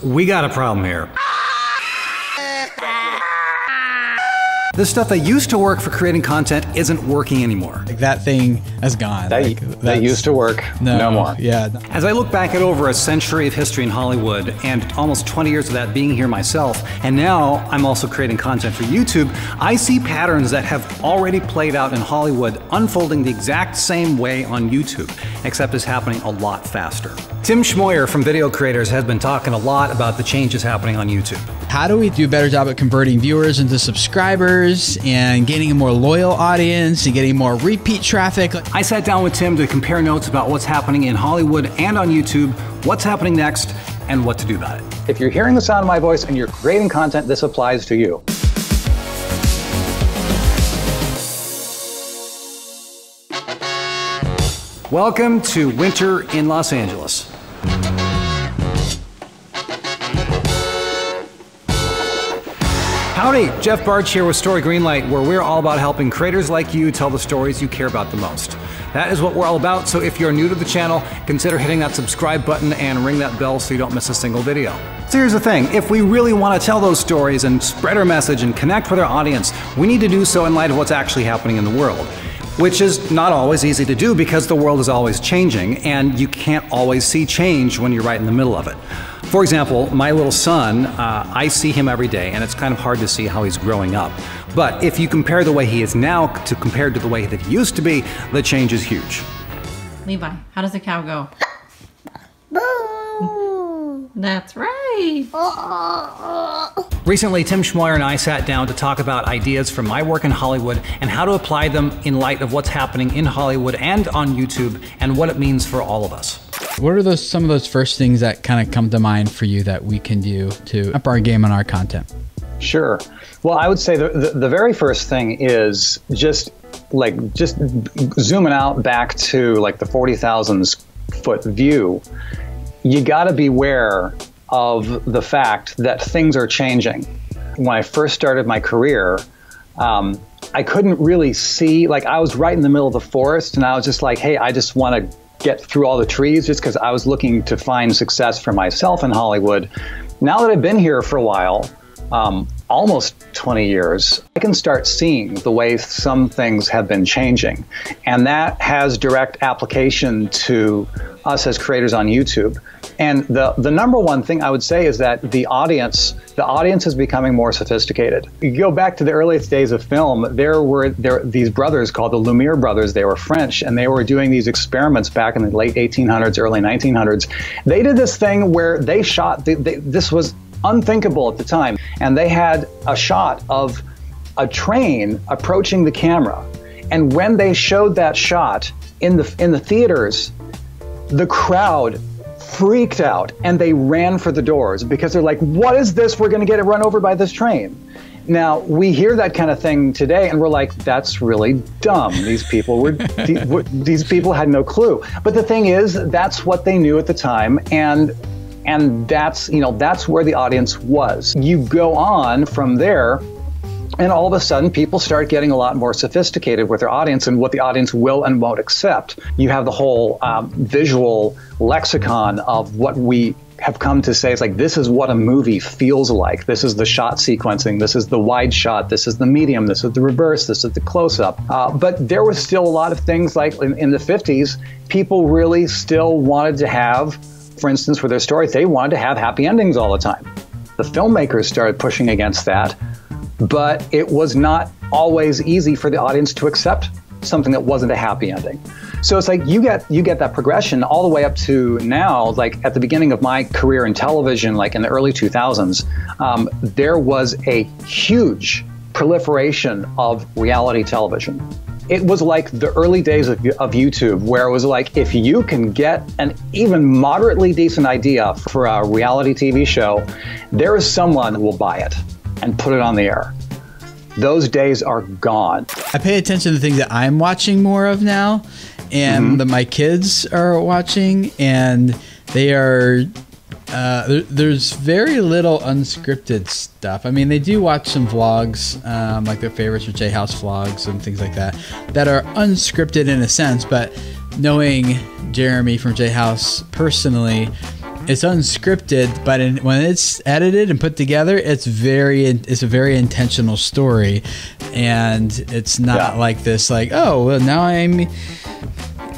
We got a problem here. The stuff that used to work for creating content isn't working anymore. Like that thing has gone. That used to work, no more. Yeah. As I look back at over a century of history in Hollywood and almost 20 years of that being here myself, and now I'm also creating content for YouTube, I see patterns that have already played out in Hollywood unfolding the exact same way on YouTube, except it's happening a lot faster. Tim Schmoyer from Video Creators has been talking a lot about the changes happening on YouTube. How do we do a better job at converting viewers into subscribers and getting a more loyal audience and getting more repeat traffic? I sat down with Tim to compare notes about what's happening in Hollywood and on YouTube, what's happening next, and what to do about it. If you're hearing the sound of my voice and you're creating content, this applies to you. Welcome to winter in Los Angeles. Howdy, Jeff Bartsch here with Story Greenlight, where we're all about helping creators like you tell the stories you care about the most. That is what we're all about, so if you're new to the channel, consider hitting that subscribe button and ring that bell so you don't miss a single video. So here's the thing, if we really want to tell those stories and spread our message and connect with our audience, we need to do so in light of what's actually happening in the world. Which is not always easy to do because the world is always changing and you can't always see change when you're right in the middle of it. For example, my little son, I see him every day and it's kind of hard to see how he's growing up. But if you compare the way he is now compared to the way that he used to be, the change is huge. Levi, how does a cow go? Boo! That's right. Recently, Tim Schmoyer and I sat down to talk about ideas from my work in Hollywood and how to apply them in light of what's happening in Hollywood and on YouTube and what it means for all of us. What are some of those first things that kind of come to mind for you that we can do to up our game on our content? Sure. Well, I would say the very first thing is just zooming out back to like the 40,000 foot view. You got to beware of the fact that things are changing. When I first started my career, I couldn't really see, like I was right in the middle of the forest and I was just like, hey, I just want to get through all the trees just because I was looking to find success for myself in Hollywood. Now that I've been here for a while, almost 20 years, I can start seeing the way some things have been changing. And that has direct application to us as creators on YouTube. And the number one thing I would say is that the audience is becoming more sophisticated. You go back to the earliest days of film, there were these brothers called the Lumiere brothers. They were French, and they were doing these experiments back in the late 1800s, early 1900s. They did this thing where they shot, this was unthinkable at the time, and they had a shot of a train approaching the camera. And when they showed that shot in the theaters, the crowd freaked out and they ran for the doors because they're like, what is this? We're going to get run over by this train. Now, we hear that kind of thing today and we're like, that's really dumb. These people these people had no clue. But the thing is, that's what they knew at the time, and that's, that's where the audience was. You go on from there, and all of a sudden, people start getting a lot more sophisticated with their audience and what the audience will and won't accept. You have the whole visual lexicon of what we have come to say. It's like, this is what a movie feels like. This is the shot sequencing. This is the wide shot. This is the medium. This is the reverse. This is the close-up. But there was still a lot of things like in the 50s, people really still wanted to have, for instance, for their stories, they wanted to have happy endings all the time. The filmmakers started pushing against that. But it was not always easy for the audience to accept something that wasn't a happy ending. So it's like you get that progression all the way up to now. Like at the beginning of my career in television, like in the early 2000s, there was a huge proliferation of reality television. It was like the early days of YouTube, where it was like, if you can get an even moderately decent idea for a reality TV show, there is someone who will buy it and put it on the air. Those days are gone. I pay attention to things that I'm watching more of now, and that my kids are watching, and they are, there's very little unscripted stuff. I mean, they do watch some vlogs, like their favorites are J House vlogs and things like that are unscripted in a sense, but knowing Jeremy from J House personally, It's unscripted, but when it's edited and put together, it's a very intentional story, and it's not like this, like, oh, well, now I'm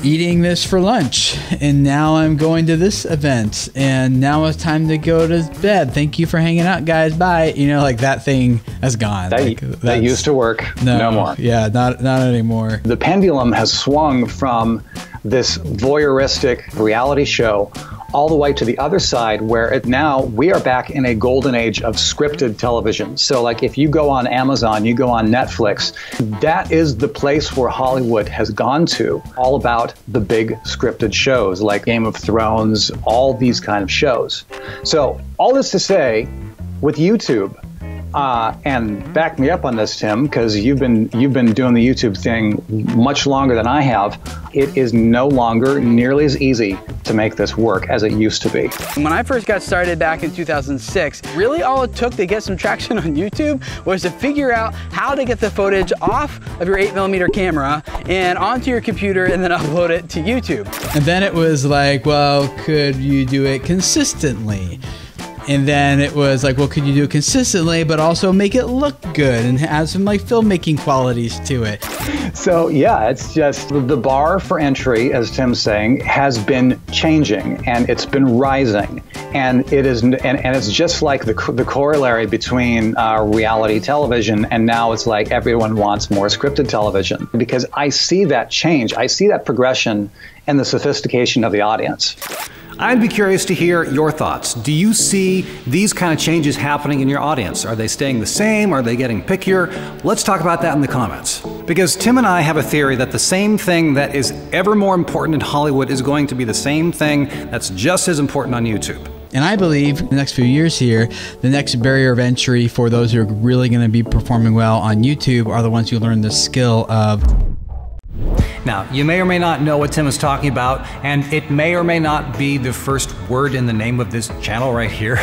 eating this for lunch, and now I'm going to this event, and now it's time to go to bed. Thank you for hanging out, guys. Bye. You know, like that thing has gone. That used to work. No more. Yeah, not anymore. The pendulum has swung from this voyeuristic reality show all the way to the other side, where now we are back in a golden age of scripted television. So like if you go on Amazon, you go on Netflix, that is the place where Hollywood has gone to, all about the big scripted shows like Game of Thrones, all these kind of shows. So all this to say, with YouTube, and back me up on this, Tim, because you've been doing the YouTube thing much longer than I have. It is no longer nearly as easy to make this work as it used to be. When I first got started back in 2006, really all it took to get some traction on YouTube was to figure out how to get the footage off of your 8mm camera and onto your computer and then upload it to YouTube. And then it was like, well, could you do it consistently? And then it was like, well, could you do it consistently, but also make it look good and have some like filmmaking qualities to it? So yeah, it's just the bar for entry, as Tim's saying, has been changing and it's been rising. And it is, and it's just like the corollary between reality television, and now it's like everyone wants more scripted television, because I see that change. I see that progression and the sophistication of the audience. I'd be curious to hear your thoughts. Do you see these kind of changes happening in your audience? Are they staying the same? Are they getting pickier? Let's talk about that in the comments. Because Tim and I have a theory that the same thing that is ever more important in Hollywood is going to be the same thing that's just as important on YouTube. And I believe in the next few years here, the next barrier of entry for those who are really going to be performing well on YouTube are the ones who learn the skill of... Now, you may or may not know what Tim is talking about, and it may or may not be the first word in the name of this channel right here,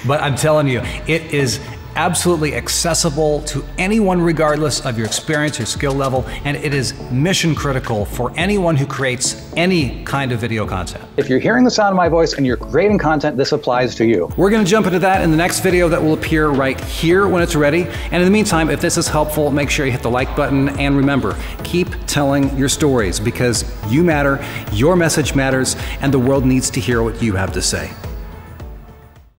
but I'm telling you, it is absolutely accessible to anyone regardless of your experience or skill level, and it is mission critical for anyone who creates any kind of video content. If you're hearing the sound of my voice and you're creating content, this applies to you. We're going to jump into that in the next video that will appear right here when it's ready. And in the meantime, if this is helpful, make sure you hit the like button, and remember, keep telling your stories, because you matter, your message matters, and the world needs to hear what you have to say.